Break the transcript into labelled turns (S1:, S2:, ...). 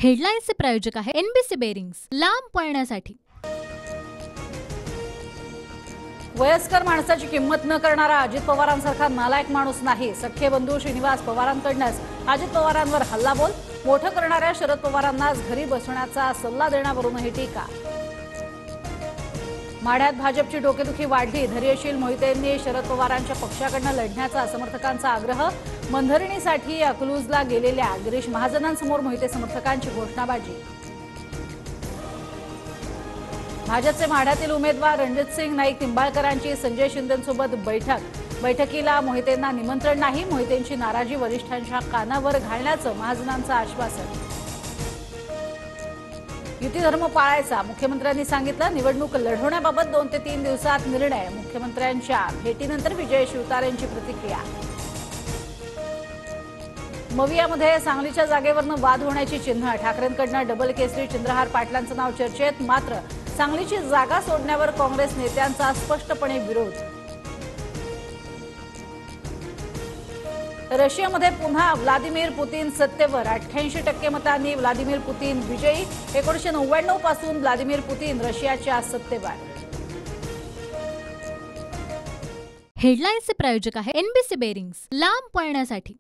S1: हेडलाईन्सचे प्रायोजक आहे NBC bearings, लांब पळण्यासाठी।
S2: वयस्कर माणसाची किंमत न करणारा अजित पवारांसारखा नालायक माणूस नाही। सख्खे बंधू श्रीनिवास पवारांकडूनच अजित पवारांवर हल्लाबोल। मोठं करणाऱ्या शरद पवारांनाच घरी बसण्याचा सल्ला देण्यावरूनही टीका। माढ्यात भाजपची डोकेदुखी वाढली। धैर्यशील मोहितेंनी शरद पवारांच्या पक्षाकडून लढण्याचा समर्थकांचा आग्रह। मंधरणीसाठी अकलूजला गेलेल्या गिरीश महाजनांसमोर मोहिते समर्थकांची घोषणाबाजी। भाजपचे माढ्यातील उमेदवार रणजितसिंग नाईक निंबाळकरांची संजय शिंदेंसोबत बैठकीला मोहितेंना निमंत्रण नाही। मोहितेंची नाराजी वरिष्ठांच्या कानावर घालण्याचं महाजनांचं आश्वासन। युती धर्म पाळायचा मुख्यमंत्र्यांनी सांगितलं। निवडणूक लढवण्याबाबत 2 ते 3 दिवसात निर्णय। मुख्यमंत्र्यांच्या भेटीनंतर विजय शिवतारेंची प्रतिक्रिया। मवियामध्ये सांगलीच्या जागेवरून वाद होण्याची चिन्ह। ठाकरेंकडून डबल केसरी चंद्रहार पाटलांचं नाव चर्चेत। मात्र सांगलीची जागा सोडण्यावर काँग्रेस नेत्यांचा स्पष्टपणे विरोध। रशियामध्ये पुन्हा व्लादिमीर पुतीन सत्तेवर। 88% मतांनी व्लादिमीर पुतीन विजयी। 1999 पासून व्लादिमीर पुतीन रशियाच्या सत्तेवर।
S1: हेडलाईन्सचे प्रायोजक आहे एनबीसी बेरिंग्स, लांब पळण्यासाठी।